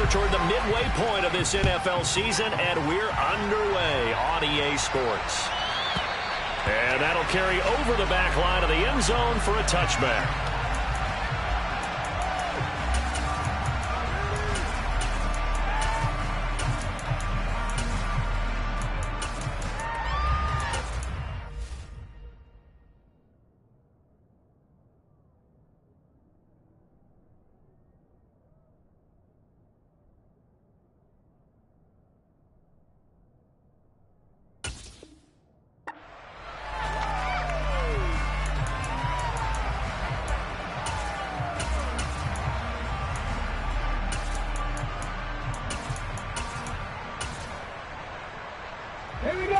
toward the midway point of this NFL season, and we're underway on EA Sports. And that'll carry over the back line of the end zone for a touchback. Here we go.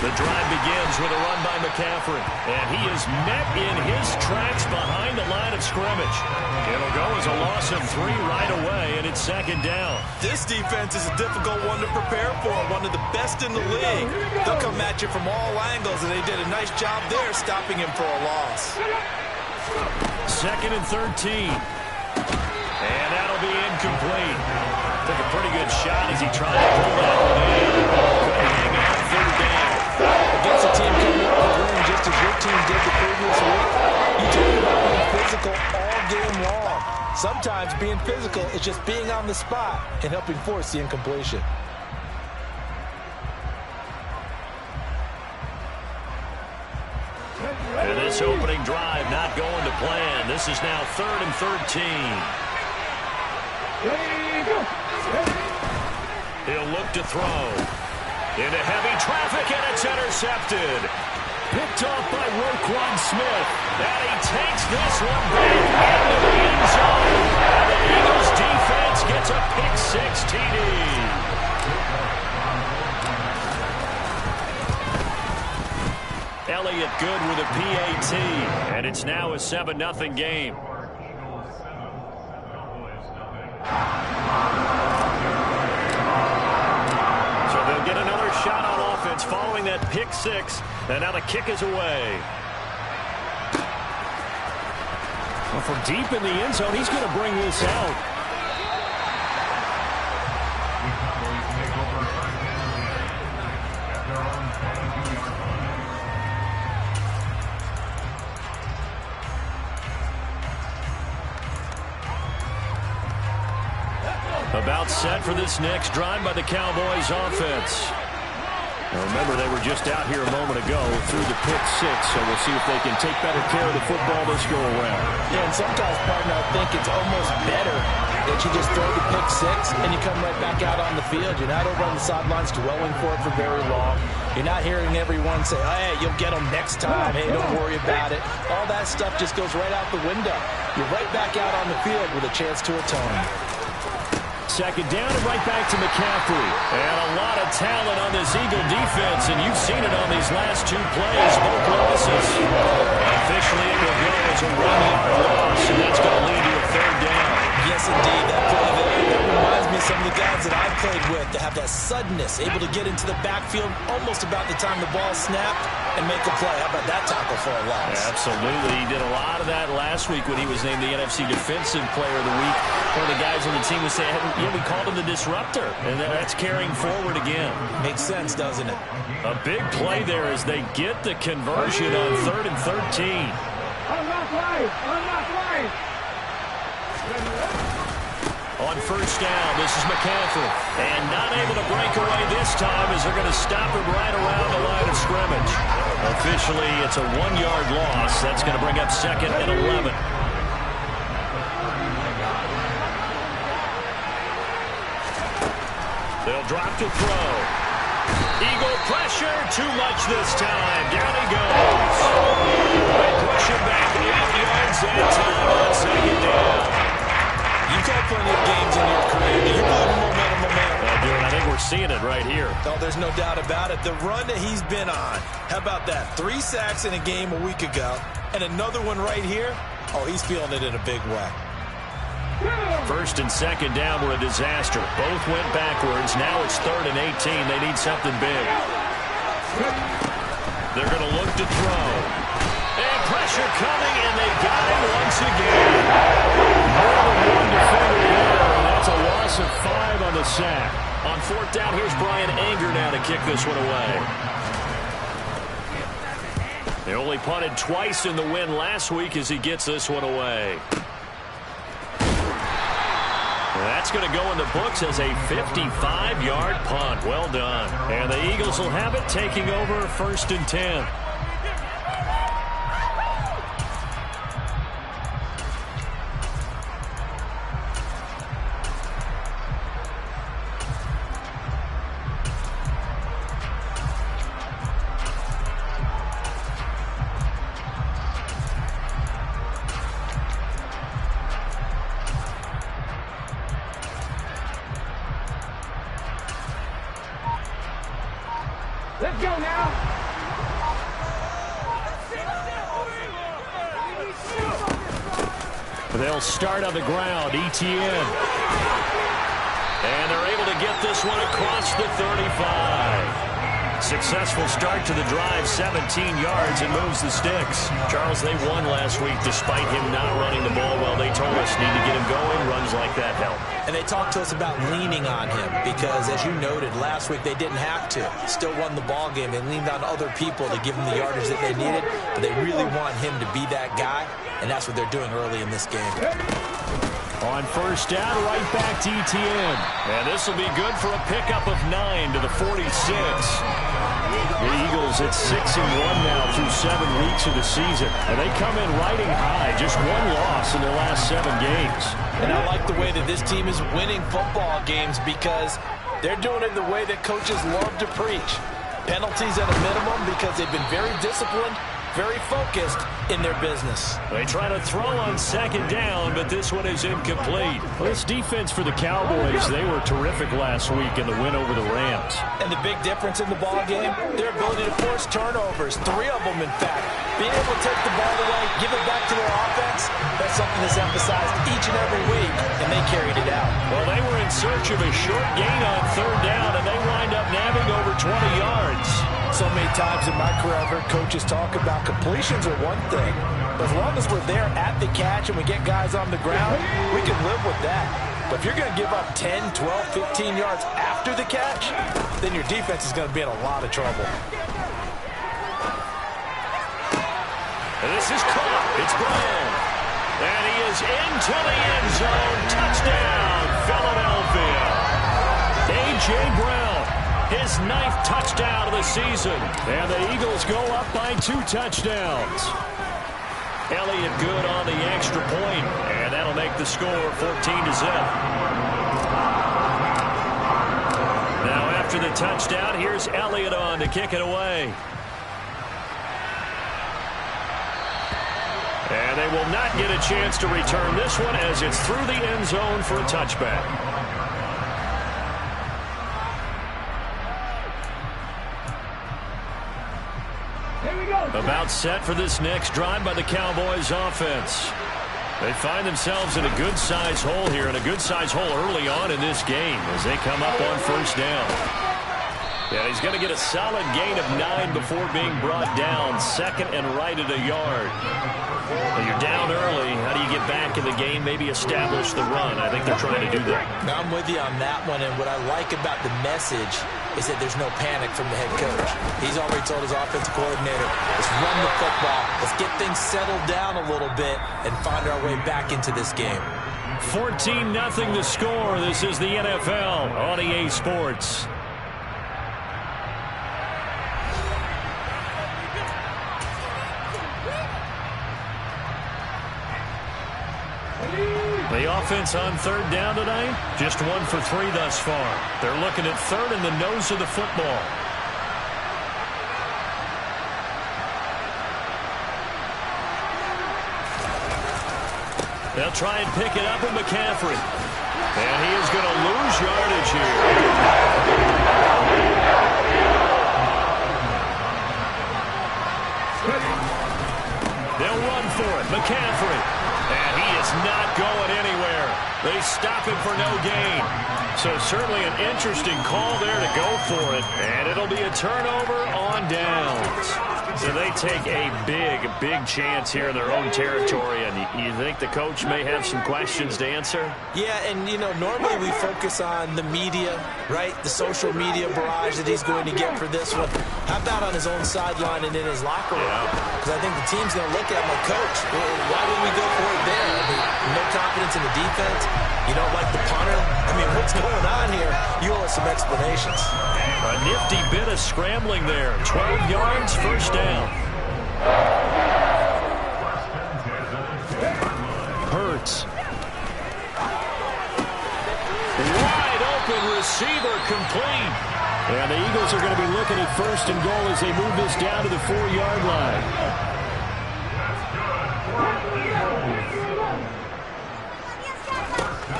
The drive begins with a run by McCaffrey, and he is met in his tracks behind the line of scrimmage. It'll go as a loss of 3 right away, and it's second down. This defense is a difficult one to prepare for, one of the best in the league. They'll come at you from all angles, and they did a nice job there stopping him for a loss. Second and 13. And that'll be incomplete. Took a pretty good shot as he tried to pull that one in. Couldn't hang on third down. Against a team coming up with room just as your team did the previous week, you talk about being physical all game long. Sometimes being physical is just being on the spot and helping force the incompletion. And this opening drive not going to plan. This is now 3rd and 13. He'll look to throw. Into heavy traffic, and it's intercepted. Picked off by Roquan Smith. And he takes this one back into the end zone. And the Eagles defense gets a pick-6 TD. Elliott good with a PAT, and it's now a 7-0 game. So they'll get another shot on offense following that pick-6, and now the kick is away. Well, from deep in the end zone, he's going to bring this out. About set for this next drive by the Cowboys offense. Now remember, they were just out here a moment ago through the pick-6, so we'll see if they can take better care of the football this go-around. Yeah, and sometimes, partner, I think it's almost better that you just throw the pick-6 and you come right back out on the field. You're not over on the sidelines dwelling for it for very long. You're not hearing everyone say, hey, you'll get them next time. Hey, don't worry about it. All that stuff just goes right out the window. You're right back out on the field with a chance to atone. Second down and right back to McCaffrey. And a lot of talent on this Eagle defense, and you've seen it on these last 2 plays, both losses. Officially, it will go as a 1-yard loss, and that's going to lead to a 3rd down. Yes, indeed. That play there, that reminds me of some of the guys that I played with to have that suddenness, able to get into the backfield almost about the time the ball snapped and make a play. How about that tackle for a loss? Yeah, absolutely. He did a lot of that last week when he was named the NFC Defensive Player of the Week. One of the guys on the team was saying, yeah, we called him the disruptor, and that's carrying forward again. Makes sense, doesn't it? A big play there as they get the conversion on 3rd and 13. On first down, this is McCaffrey. And not able to break away this time as they're going to stop him right around the line of scrimmage. Officially, it's a 1-yard loss. That's going to bring up 2nd and 11. They'll drop to throw. Eagle pressure, too much this time. Down he goes. They push him back 8 yards and time on 2nd down. You've had plenty of games in your career. Do you believe in momentum? I think we're seeing it right here. Oh, there's no doubt about it. The run that he's been on. How about that? 3 sacks in a game a week ago, and another one right here. Oh, he's feeling it in a big way. First and second down were a disaster. Both went backwards. Now it's 3rd and 18. They need something big. They're going to look to throw. coming, and they got him once again. More than one defender there, and that's a loss of 5 on the sack. On 4th down, here's Brian Anger now to kick this one away. They only punted twice in the win last week as he gets this one away. That's going to go in the books as a 55-yard punt. Well done. And the Eagles will have it, taking over 1st and 10. Let's go now. They'll start on the ground. ETN. And they're able to get this one across the 35. Successful start to the drive, 17 yards, and moves the sticks. Charles, they won last week despite him not running the ball well. They told us need to get him going. Runs like that help. And they talked to us about leaning on him because, as you noted, last week they didn't have to. Still won the ball game. They leaned on other people to give them the yardage that they needed, but they really want him to be that guy, and that's what they're doing early in this game. On 1st down, right back to ETN. And this will be good for a pickup of 9 to the 46. The Eagles at 6-1 now through 7 weeks of the season. And they come in riding high, just 1 loss in their last 7 games. And I like the way that this team is winning football games because they're doing it the way that coaches love to preach. Penalties at a minimum because they've been very disciplined, very focused in their business. They try to throw on 2nd down, but this one is incomplete. Well, this defense for the Cowboys, they were terrific last week in the win over the Rams. And the big difference in the ball game, their ability to force turnovers, 3 of them in fact. Being able to take the ball away, give it back to their offense, that's something that's emphasized each and every week, and they carried it out. Well, they were in search of a short gain on 3rd down, and they wind up nabbing over 20 yards. So many times in my career I've heard coaches talk about completions are one thing, but as long as we're there at the catch and we get guys on the ground, we can live with that. But if you're going to give up 10, 12, 15 yards after the catch, then your defense is going to be in a lot of trouble. And this is caught. It's Brown. And he is into the end zone. Touchdown, Philadelphia. A.J. Brown, his 9th touchdown of the season. And the Eagles go up by 2 touchdowns. Elliott good on the extra point, and that'll make the score 14-0. Now after the touchdown, here's Elliott on to kick it away. And they will not get a chance to return this one as it's through the end zone for a touchback. About set for this next drive by the Cowboys offense. They find themselves in a good-sized hole here, and a good-sized hole early on in this game as they come up on 1st down. Yeah, he's going to get a solid gain of 9 before being brought down. 2nd and right at a yard. Well, you're down early. How do you get back in the game? Maybe establish the run. I think they're trying to do that. Now, I'm with you on that one, and what I like about the message is that there's no panic from the head coach. He's already told his offensive coordinator, let's run the football, let's get things settled down a little bit and find our way back into this game. 14-0 the score. This is the NFL on EA Sports. The offense on 3rd down tonight, just 1 for 3 thus far. They're looking at 3rd and the nose of the football. They'll try and pick it up with McCaffrey. And he is going to lose yardage here. They'll run for it. McCaffrey. And he is not going anywhere. They stop him for no gain. So certainly an interesting call there to go for it. And it'll be a turnover on downs. So they take a big chance here in their own territory, and you think the coach may have some questions to answer? Yeah, and, you know, normally we focus on the media, right? The social media barrage that he's going to get for this one. How about on his own sideline and in his locker room? Because I think the team's going to look at him like, Coach, why would we go for it there? I mean, no confidence in the defense. You don't like the punter? I mean, what's going on here? You owe us some explanations. A nifty bit of scrambling there. 12 yards, first down. Hurts. Wide open receiver complete. And the Eagles are going to be looking at first and goal as they move this down to the 4-yard line.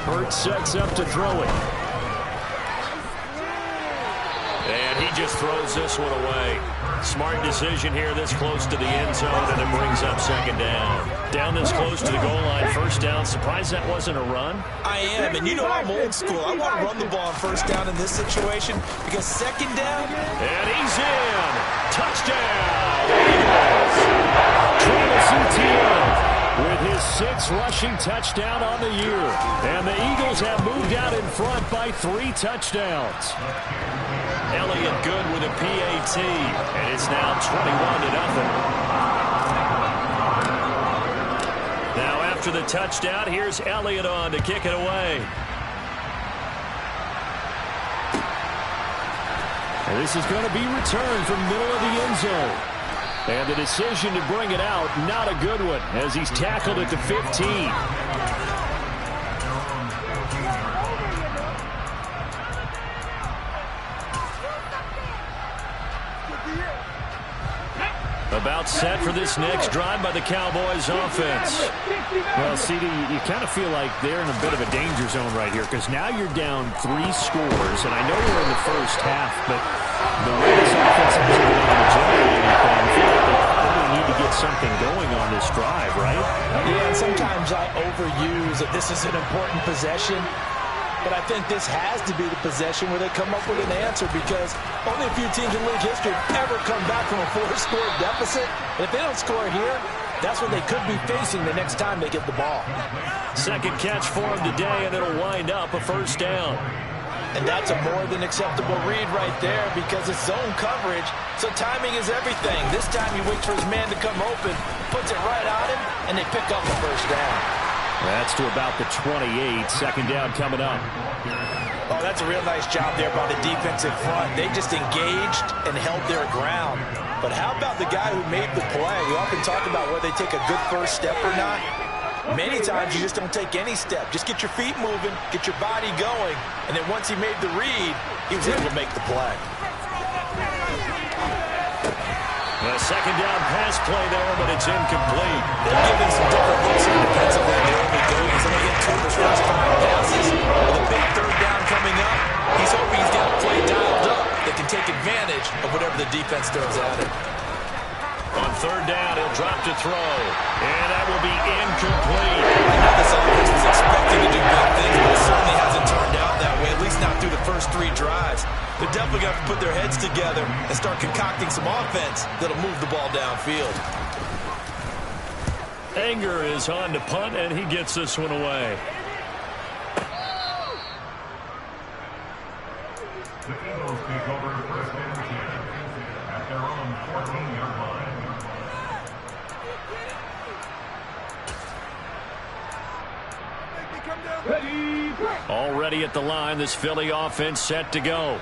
Hurts sets up to throw it. And he just throws this one away. Smart decision here this close to the end zone, and it brings up second down. Down this close to the goal line, first down. Surprised that wasn't a run? I am, and you know I'm old school. I want to run the ball on first down in this situation because second down. And he's in. Touchdown. Eagles. Travis Etienne with his 6th rushing touchdown on the year. And the Eagles have moved out in front by 3 touchdowns. Elliott good with a PAT, and it's now 21-0. Now after the touchdown, here's Elliott on to kick it away. And this is going to be returned from middle of the end zone. And the decision to bring it out, not a good one, as he's tackled at the 15. About set for this next drive by the Cowboys offense. Well, CD, you kind of feel like they're in a bit of a danger zone right here because now you're down 3 scores, and I know we're in the first half, but the way this offense hasn't been able to generate anything, I feel like they probably need to get something going on this drive, right? Yeah, and sometimes I overuse that this is an important possession. But I think this has to be the possession where they come up with an answer because only a few teams in league history have ever come back from a 4-score deficit. And if they don't score here, that's what they could be facing the next time they get the ball. Second catch for him today, and it'll wind up a first down. And that's a more than acceptable read right there because it's zone coverage, so timing is everything. This time he waits for his man to come open, puts it right on him, and they pick up the first down. That's to about the 28. Second down coming up. Oh, that's a real nice job there by the defensive front. They just engaged and held their ground. But how about the guy who made the play? We often talk about whether they take a good first step or not. Many times you just don't take any step. Just get your feet moving, get your body going, and then once he made the read, he was able to make the play. A second down pass play there, but it's incomplete. They're giving some different looks in defensively. They only do is they get 2 of his first 5 passes. With a big third down coming up, he's hoping he's got a play dialed up that can take advantage of whatever the defense throws at him. On third down, he'll drop to throw, and that will be incomplete. I know this offense was expecting to do big things, but it certainly hasn't turned out that way, at least not through the first 3 drives. They're definitely going to have to put their heads together and start concocting some offense that'll move the ball downfield. Anger is on to punt, and he gets this one away. The Eagles take over first and 10 at their own 14-yard line. Already at the line, this Philly offense set to go.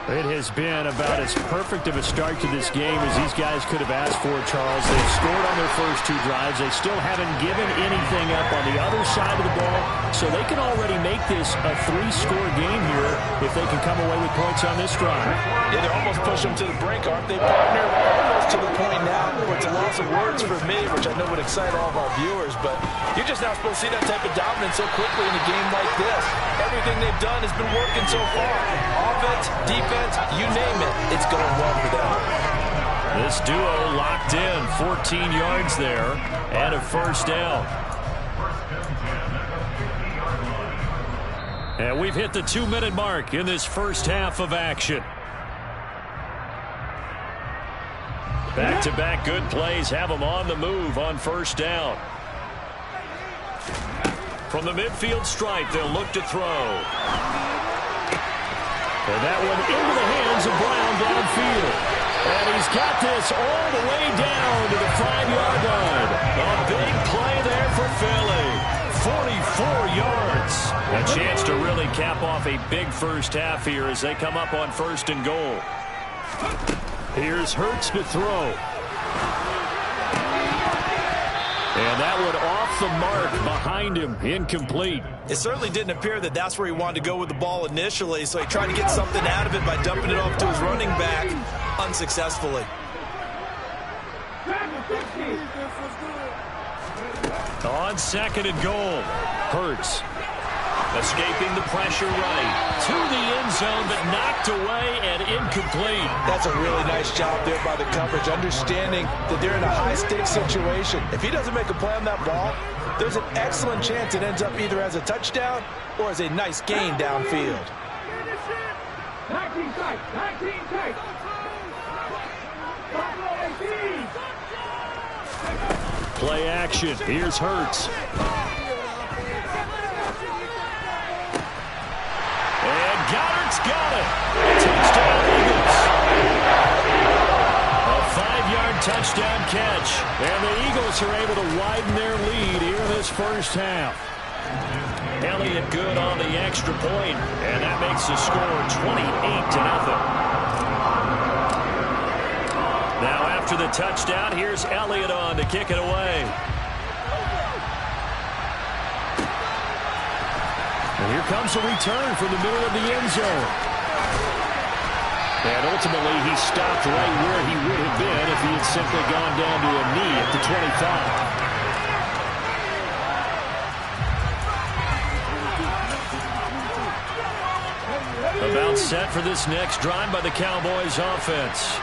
It has been about as perfect of a start to this game as these guys could have asked for, Charles. They've scored on their first 2 drives. They still haven't given anything up on the other side of the ball, so they can already make this a 3-score game here if they can come away with points on this drive. Yeah, they're almost pushing them to the brink, aren't they, partner? Almost to the point now where it's a loss of words for me, which I know would excite all of our viewers, but you're just not supposed to see that type of dominance so quickly in a game like this. Everything they've done has been working so far. Offense, defense, you name it, it's going well for them. This duo locked in, 14 yards there, and a first down. And we've hit the 2-minute mark in this first half of action. Back-to-back good plays have them on the move on first down. From the midfield stripe, they'll look to throw. And that one into the hands of Brown downfield. And he's got this all the way down to the 5-yard line. A big play there for Philly. 44 yards. A chance to really cap off a big first half here as they come up on first and goal. Here's Hurts to throw. And that one off the mark behind him, incomplete. It certainly didn't appear that that's where he wanted to go with the ball initially, so he tried to get something out of it by dumping it off to his running back unsuccessfully. On second and goal, Hurts escaping the pressure right to the end zone, but knocked away and incomplete. That's a really nice job there by the coverage, understanding that they're in a high-stakes situation. If he doesn't make a play on that ball, there's an excellent chance it ends up either as a touchdown or as a nice gain downfield. 19 tight, 19 tight. Play action. Here's Hurts. And Goddard's got it. Touchdown, Eagles. A 5-yard touchdown catch. And the Eagles are able to widen their lead here in this first half. Elliott good on the extra point, and that makes the score 28-0. Now after the touchdown, here's Elliott on to kick it away. And here comes a return from the middle of the end zone. And ultimately, he stopped right where he would have been if he had simply gone down to a knee at the 25. About set for this next drive by the Cowboys offense.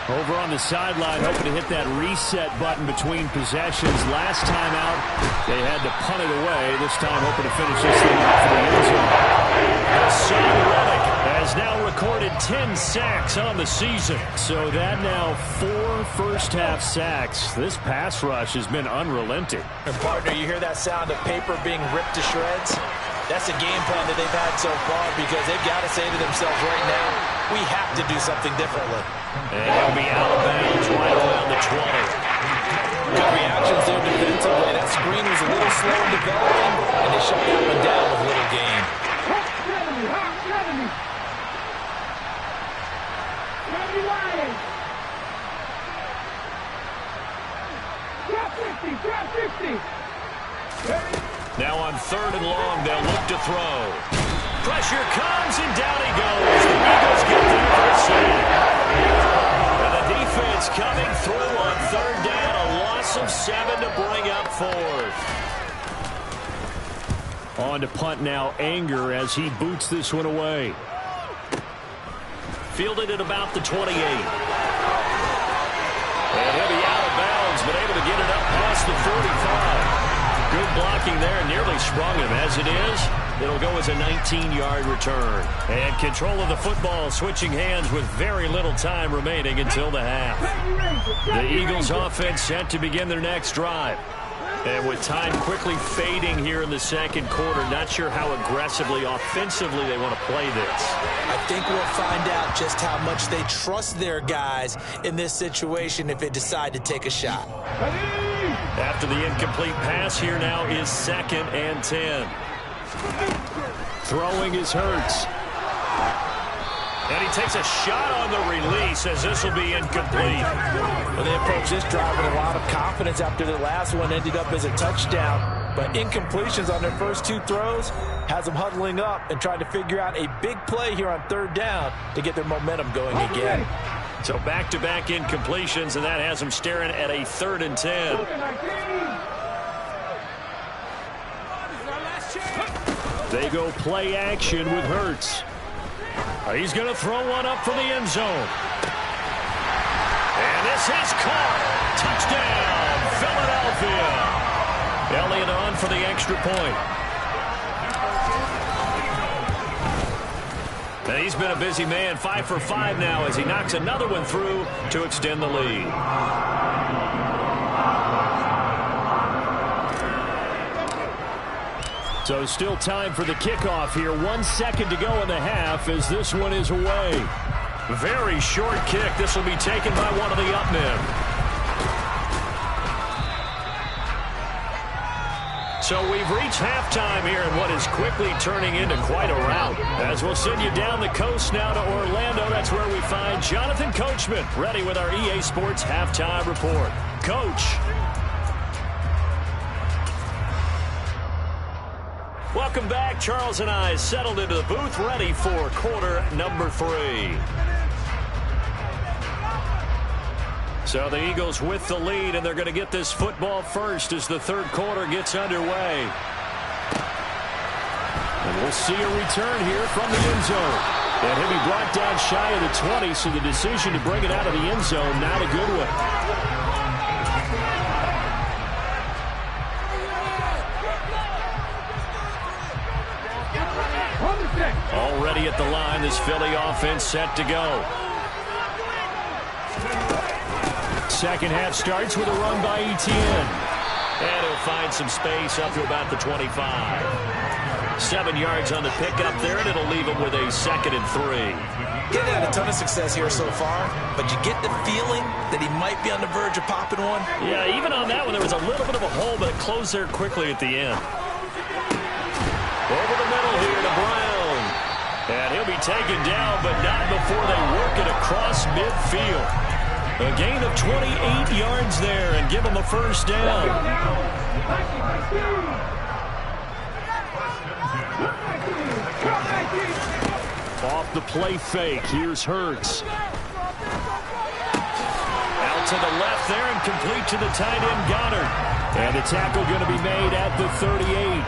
Over on the sideline, hoping to hit that reset button between possessions. Last time out, they had to punt it away. This time, hoping to finish this thing off for the end zone. Hassan Reddick has now recorded 10 sacks on the season. So that now 4 first-half sacks. This pass rush has been unrelenting. And partner, you hear that sound of paper being ripped to shreds? That's a game plan that they've had so far because they've got to say to themselves right now, we have to do something differently. And he'll be out of bounds right around the 20. Good reactions there defensively. That screen was a little slow in developing, and they shut that one down with little gain. Hot 70, hot 70. 70 wide. Drop 50, drop 50. Now on third and long, they'll look to throw. Pressure comes, and down he goes. The Eagles get there for a sack. And the defense coming through on third down. A loss of 7 to bring up fourth. On to punt now, Anger, as he boots this one away. Fielded at about the 28. And he'll be out of bounds, but able to get it up past the 45. Good blocking there, nearly sprung him. As it is, it'll go as a 19-yard return. And control of the football switching hands with very little time remaining until the half. The Eagles offense set to begin their next drive. And with time quickly fading here in the second quarter, not sure how aggressively, offensively they want to play this. I think we'll find out just how much they trust their guys in this situation if they decide to take a shot. After the incomplete pass, here now is 2nd and 10. Throwing is Hurts. And he takes a shot on the release as this will be incomplete. Well, they approach this drive with a lot of confidence after the last one ended up as a touchdown. But incompletions on their first 2 throws has them huddling up and trying to figure out a big play here on third down to get their momentum going again. So back-to-back incompletions, and that has them staring at a 3rd and 10. They go play action with Hurts. He's going to throw one up for the end zone. And this is caught. Touchdown, Philadelphia. Elliott on for the extra point. And he's been a busy man, 5 for 5 now as he knocks another one through to extend the lead. So still time for the kickoff here. 1 second to go in the half as this one is away. Very short kick. This will be taken by one of the up men. So we've reached halftime here in what is quickly turning into quite a rout. As we'll send you down the coast now to Orlando, that's where we find Jonathan Coachman, ready with our EA Sports Halftime Report. Coach. Welcome back. Charles and I settled into the booth, ready for quarter number 3. So the Eagles with the lead, and they're going to get this football first as the third quarter gets underway. And we'll see a return here from the end zone. And he'll be brought down shy of the 20, so the decision to bring it out of the end zone, not a good one. Already at the line, this Philly offense set to go. Second half starts with a run by Etienne. And he'll find some space up to about the 25. 7 yards on the pickup there, and it'll leave him with a 2nd and 3. Getting had a ton of success here so far, but you get the feeling that he might be on the verge of popping one. Yeah, even on that one, there was a little bit of a hole, but it closed there quickly at the end. Over the middle here to Brown. And he'll be taken down, but not before they work it across midfield. A gain of 28 yards there and give him a first down. Off the play fake. Here's Hurts. Out to the left there and complete to the tight end Goddard. And the tackle going to be made at the 38.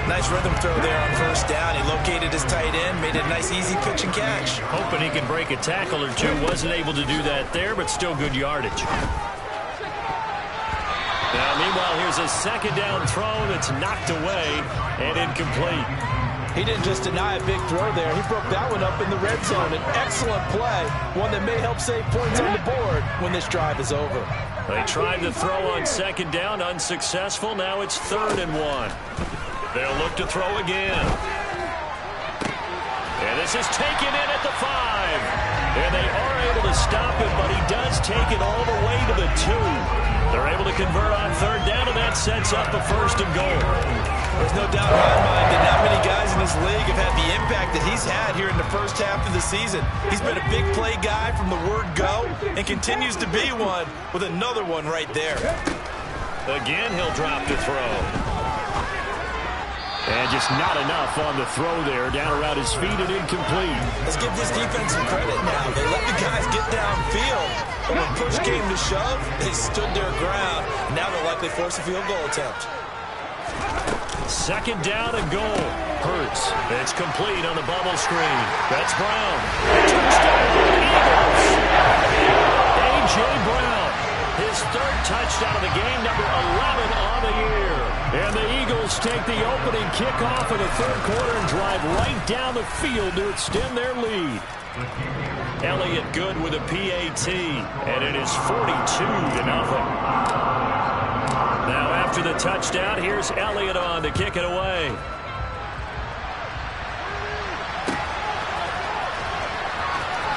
Nice rhythm throw there on first down. He located his tight end, made it a nice easy pitch and catch. Hoping he can break a tackle or two. Wasn't able to do that there, but still good yardage. Now, meanwhile, here's a second down throw that's knocked away and incomplete. He didn't just deny a big throw there. He broke that one up in the red zone. An excellent play, one that may help save points on the board when this drive is over. They tried to throw on second down, unsuccessful. Now it's 3rd and 1. They'll look to throw again. And this is taken in at the 5. And they are able to stop it, but he does take it all the way to the 2. They're able to convert on 3rd down, and that sets up a 1st and goal. There's no doubt in my mind that not many guys in this league have had the impact that he's had here in the first half of the season. He's been a big play guy from the word go and continues to be one with another one right there. Again, he'll drop to throw. And just not enough on the throw there. Down around his feet and incomplete. Let's give this defense some credit now. They let the guys get downfield. But when push came to shove, they stood their ground. Now they'll likely force a field goal attempt. 2nd down and goal. Hurts. It's complete on the bubble screen. That's Brown. Touchdown, Eagles. A.J. Brown. His 3rd touchdown of the game, number 11 on the year. And the Eagles take the opening kickoff of the 3rd quarter and drive right down the field to extend their lead. Elliott good with a PAT, and it is 42-0. Now after the touchdown, here's Elliott on to kick it away.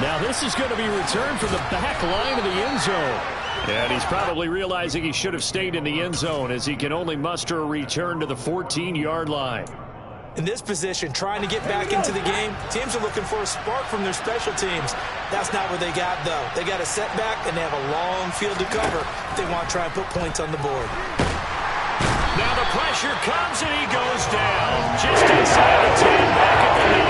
Now this is going to be returned from the back line of the end zone. And he's probably realizing he should have stayed in the end zone as he can only muster a return to the 14-yard line. In this position, trying to get back into the game, teams are looking for a spark from their special teams. That's not what they got, though. They got a setback, and they have a long field to cover if they want to try and put points on the board. Now the pressure comes, and he goes down. Just inside the 10, back at the 9.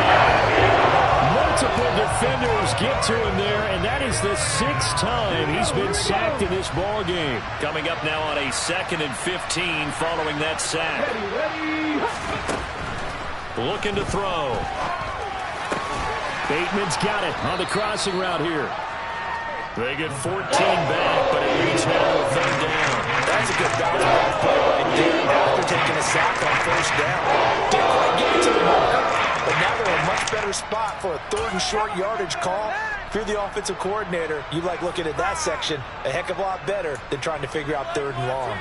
Multiple defenders get to him there, and that is the 6th time he's been sacked in this ball game. Coming up now on a 2nd and 15 following that sack. Looking to throw. Bateman's got it on the crossing route here. They get 14 back, but it leads now to a 3rd down. That's a good bounce back play right there after taking a sack on 1st down. Didn't quite get it to the marker, but now they're a much much better spot for a 3rd and short yardage call. If you're the offensive coordinator, you like looking at that section a heck of a lot better than trying to figure out 3rd and long.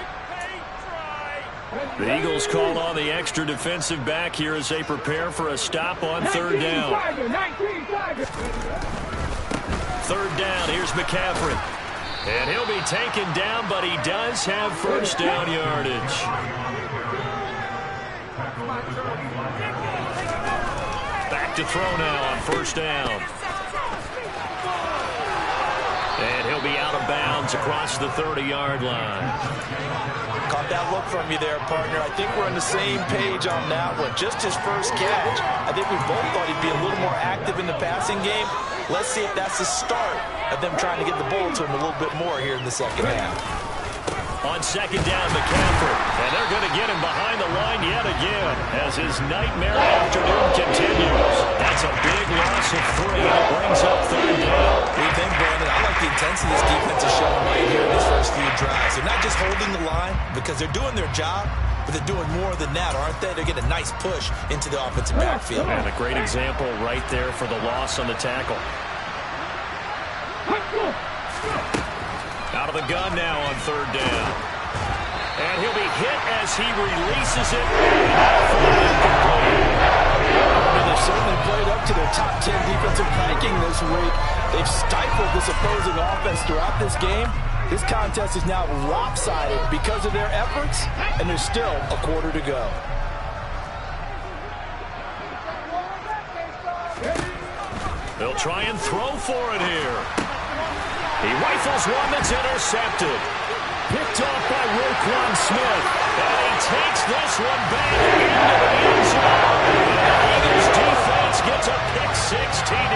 The Eagles call on the extra defensive back here as they prepare for a stop on 3rd down. 3rd down, here's McCaffrey. And he'll be taken down, but he does have 1st down yardage. Back to throw now on 1st down. And he'll be out of bounds across the 30-yard line. Caught that look from you there, partner. I think we're on the same page on that one. Just his first catch. I think we both thought he'd be a little more active in the passing game. Let's see if that's the start of them trying to get the ball to him a little bit more here in the second half. On 2nd down, McCaffrey. And they're going to get him behind the line yet again as his nightmare afternoon continues. That's a big loss of 3. It brings up 3rd down. What do you think, Brandon? I like the intensity this defense is showing right here in these first few drives. They're not just holding the line because they're doing their job, but they're doing more than that, aren't they? They're getting a nice push into the offensive backfield. And a great example right there for the loss on the tackle. Out of the gun now on 3rd down. And he'll be hit as he releases it. They've certainly played up to their top 10 defensive ranking this week. They've stifled this opposing offense throughout this game. This contest is now lopsided because of their efforts, and there's still a quarter to go. They'll try and throw for it here. He rifles one that's intercepted. Picked off by Roquan Smith. And he takes this one back into the end zone. The Eagles defense gets a pick-6 TD.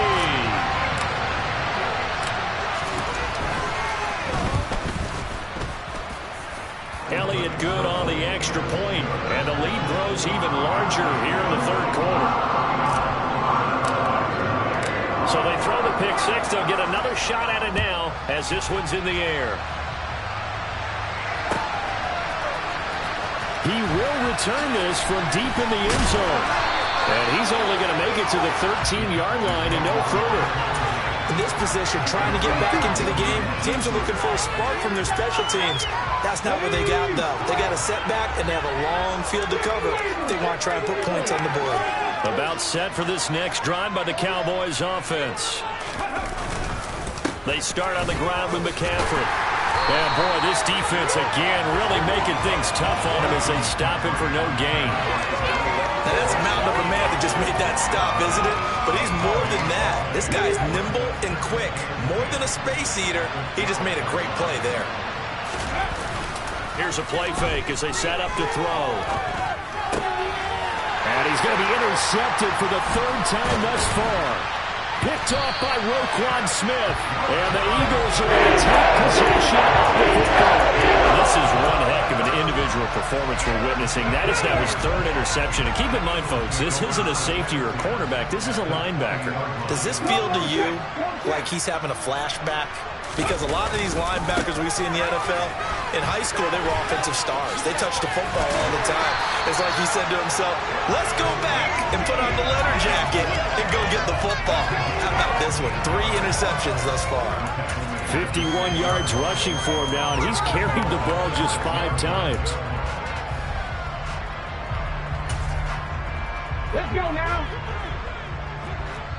Elliott good on the extra point, and the lead grows even larger here in the 3rd quarter. So they throw the pick-6. They'll get another shot at it now as this one's in the air. He will return this from deep in the end zone. And he's only going to make it to the 13-yard line and no further. In this position, trying to get back into the game, teams are looking for a spark from their special teams. That's not what they got, though. They got a setback, and they have a long field to cover if they want to try and put points on the board. About set for this next drive by the Cowboys offense. They start on the ground with McCaffrey. And boy, this defense again really making things tough on him as they stop him for no gain. Now that's a mountain of a man that just made that stop, isn't it? But he's more than that. This guy's nimble and quick. More than a space eater, he just made a great play there. Here's a play fake as they set up to throw. And he's going to be intercepted for the 3rd time thus far. Picked off by Roquan Smith. And the Eagles are going to take possession of the football. This is one heck of an individual performance we're witnessing. That is now his 3rd interception. And keep in mind, folks, this isn't a safety or a cornerback. This is a linebacker. Does this feel to you like he's having a flashback? Because a lot of these linebackers we see in the NFL, in high school, they were offensive stars. They touched the football all the time. It's like he said to himself, let's go back and put on the leather jacket and go get the football. How about this one? 3 interceptions thus far. 51 yards rushing for him now, and he's carried the ball just 5 times. Let's go now.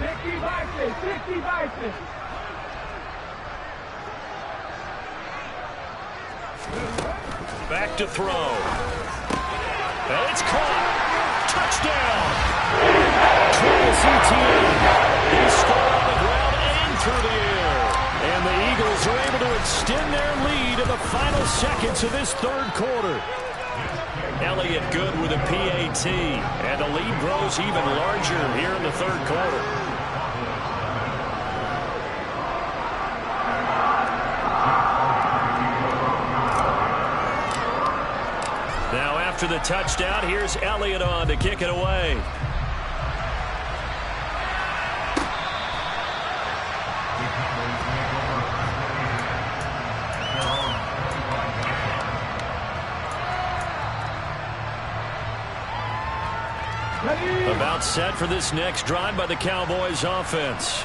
60 Bison, 60 Bison. Back to throw. And it's caught. Touchdown. Travis Etienne. He scored on the ground and through the air. And the Eagles are able to extend their lead in the final seconds of this 3rd quarter. Elliott good with a PAT. And the lead grows even larger here in the 3rd quarter. Now after the touchdown, here's Elliott on to kick it away. About set for this next drive by the Cowboys offense.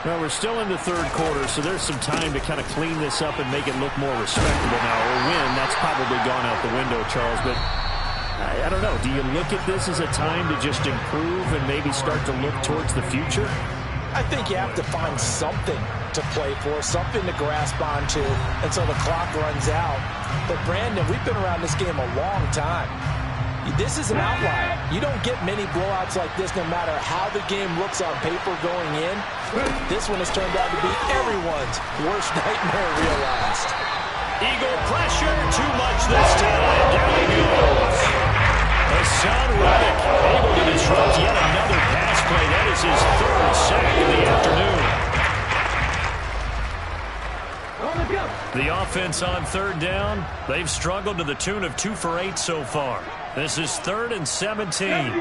Well, we're still in the third quarter, so there's some time to kind of clean this up and make it look more respectable now. Or win, that's probably gone out the window, Charles. But I don't know. Do you look at this as a time to just improve and maybe start to look towards the future? I think you have to find something to play for, something to grasp onto until the clock runs out. But, Brandon, we've been around this game a long time. This is an outlier. You don't get many blowouts like this no matter how the game looks on paper going in. This one has turned out to be everyone's worst nightmare realized. Eagle pressure, too much this time. Down he goes. Hassan Reddick able to disrupt yet another pass play. That is his third sack of the afternoon. The offense on third down, they've struggled to the tune of 2 for 8 so far. This is 3rd and 17.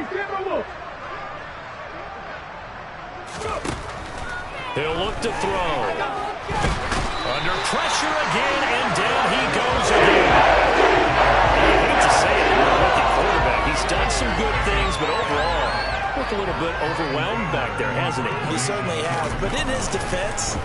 He'll look to throw. Under pressure again, and down he goes again. I hate to say it, rookie quarterback. He's done some good things, but overall, looked a little bit overwhelmed back there, hasn't he? He certainly has, but in his defense,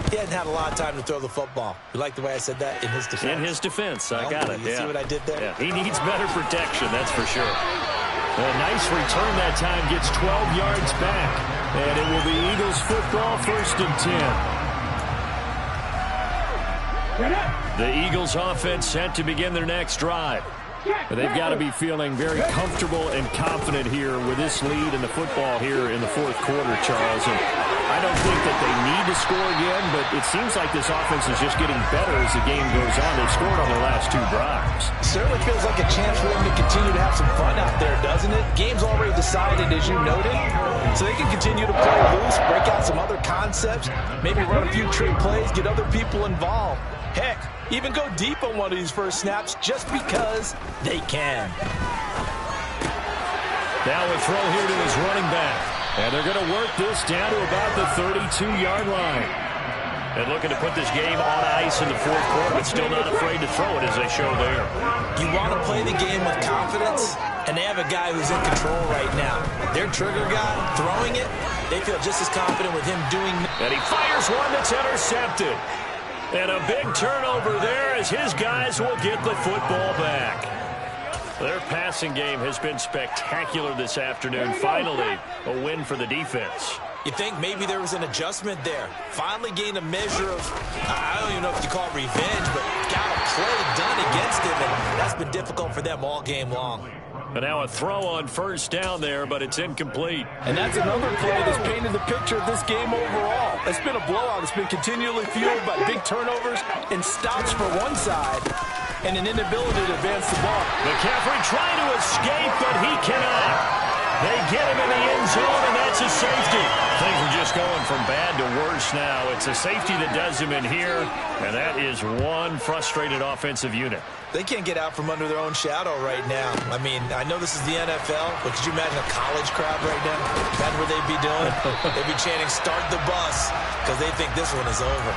he hasn't had a lot of time to throw the football. You like the way I said that? In his defense? In his defense. I got it. You see what I did there? Yeah. He needs better protection, that's for sure. A nice return that time. Gets 12 yards back. And it will be Eagles football, 1st and 10. The Eagles offense set to begin their next drive. They've got to be feeling very comfortable and confident here with this lead in the football here in the 4th quarter, Charles. And I don't think that they need to score again, but it seems like this offense is just getting better as the game goes on. They've scored on their last 2 drives. Certainly feels like a chance for them to continue to have some fun out there, doesn't it? Game's already decided, as you noted, so they can continue to play loose, break out some other concepts, maybe run a few trick plays, get other people involved. Heck, even go deep on one of these first snaps just because they can. Now a throw here to his running back. And they're going to work this down to about the 32-yard line. And looking to put this game on ice in the 4th quarter, but still not afraid to throw it as they show there. You want to play the game with confidence, and they have a guy who's in control right now. Their trigger guy throwing it, they feel just as confident with him doing it. And he fires one that's intercepted. And a big turnover there as his guys will get the football back. Their passing game has been spectacular this afternoon. Finally, a win for the defense. You think maybe there was an adjustment there. Finally gained a measure of, I don't even know if you call it revenge, but got a play done against him, and that's been difficult for them all game long. And now a throw on 1st down there, but it's incomplete. And that's another play that's painted the picture of this game overall. It's been a blowout. It's been continually fueled by big turnovers and stops for one side and an inability to advance the ball. McCaffrey trying to escape, but he cannot. They get him in the end zone, and that's a safety. Things are just going from bad to worse now. It's a safety that does him in here, and that is one frustrated offensive unit. They can't get out from under their own shadow right now. I mean, I know this is the NFL, but could you imagine a college crowd right now? Imagine what they'd be doing. They'd be chanting, "Start the bus," because they think this one is over.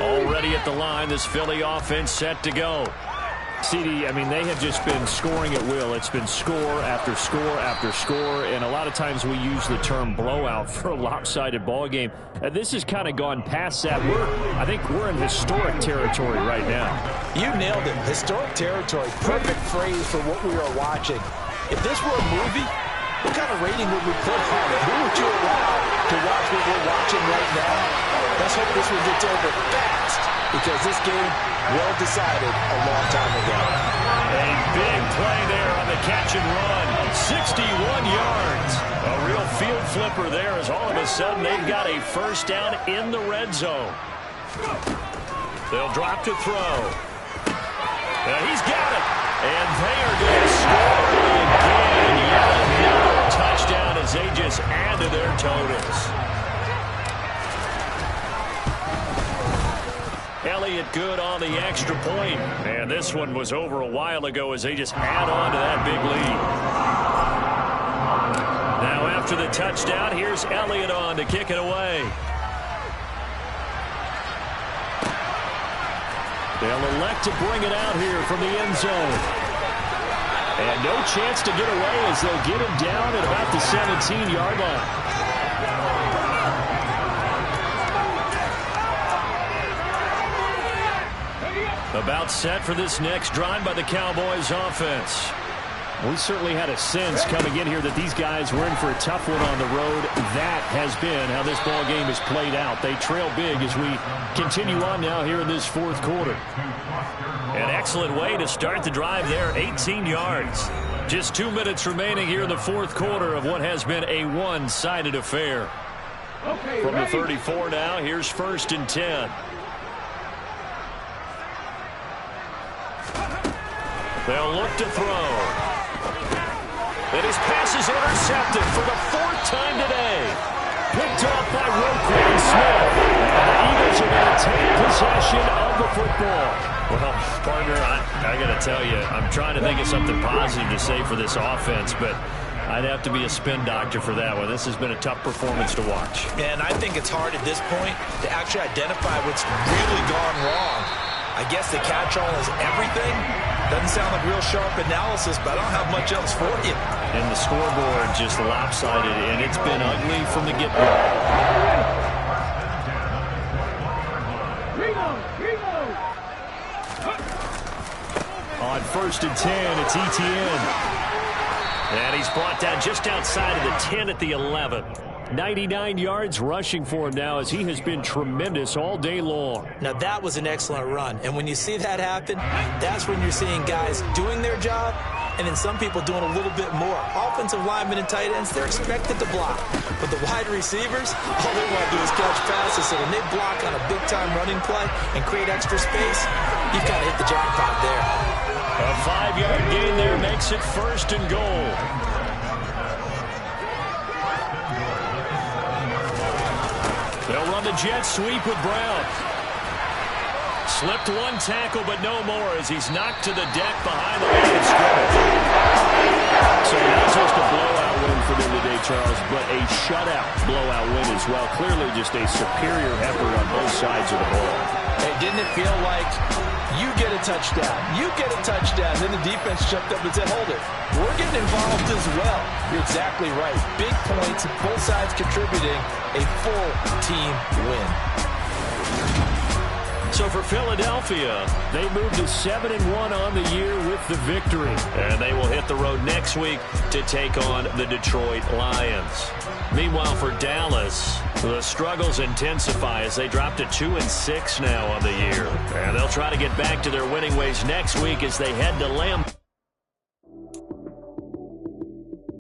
Already at the line, this Philly offense set to go. CD, I mean, they have just been scoring at will. It's been score after score after score, and a lot of times we use the term blowout for a lopsided ball game. This has kind of gone past that. I think we're in historic territory right now. You nailed it. Historic territory. Perfect phrase for what we are watching. If this were a movie, what kind of rating would we put on it? Who would you allow to watch what we're watching right now? Let's hope this one gets over fast, because this game well decided a long time ago. A big play there on the catch and run. 61 yards. A real field flipper there as all of a sudden they've got a 1st down in the red zone. They'll drop to throw. He's got it. And they are going to score again. Yet another touchdown as they just add to their totals. Elliott good on the extra point. And this one was over a while ago as they just add on to that big lead. Now after the touchdown, here's Elliott on to kick it away. They'll elect to bring it out here from the end zone. And no chance to get away as they'll get him down at about the 17-yard line. About set for this next drive by the Cowboys offense. We certainly had a sense coming in here that these guys were in for a tough one on the road. That has been how this ball game has played out. They trail big as we continue on now here in this fourth quarter. An excellent way to start the drive there, 18 yards. Just 2 minutes remaining here in the fourth quarter of what has been a one-sided affair. From the 34 now, here's 1st and 10. They'll look to throw. And his pass is intercepted for the 4th time today. Picked off by Roquan Smith. And the Eagles are going to take possession of the football. Well, partner, I got to tell you, I'm trying to think of something positive to say for this offense, but I'd have to be a spin doctor for that one. This has been a tough performance to watch. And I think it's hard at this point to actually identify what's really gone wrong. I guess the catch-all is everything. Doesn't sound like real sharp analysis, but I don't have much else for you. And the scoreboard just lopsided, and it's been ugly from the get-go. On 1st and 10, it's Etienne. And he's brought down just outside of the 10 at the 11. 99 yards rushing for him now as he has been tremendous all day long. Now, that was an excellent run. And when you see that happen, that's when you're seeing guys doing their job and then some people doing a little bit more. Offensive linemen and tight ends, they're expected to block. But the wide receivers, all they want to do is catch passes. So when they block on a big-time running play and create extra space, you've kind of hit the jackpot there. A 5-yard gain there makes it 1st and goal. They'll run the jet sweep with Brown. Slipped one tackle, but no more as he's knocked to the deck behind the line of scrimmage. So not just a blowout win for them today, Charles, but a shutout blowout win as well. Clearly just a superior effort on both sides of the ball. Hey, didn't it feel like you get a touchdown, you get a touchdown, then the defense jumped up and said, hold it, we're getting involved as well. You're exactly right. Big points, both sides contributing, a full team win. So for Philadelphia, they moved to 7-1 on the year with the victory. And they will hit the road next week to take on the Detroit Lions. Meanwhile, for Dallas, the struggles intensify as they drop to 2-6 now on the year. And they'll try to get back to their winning ways next week as they head to Lambeau.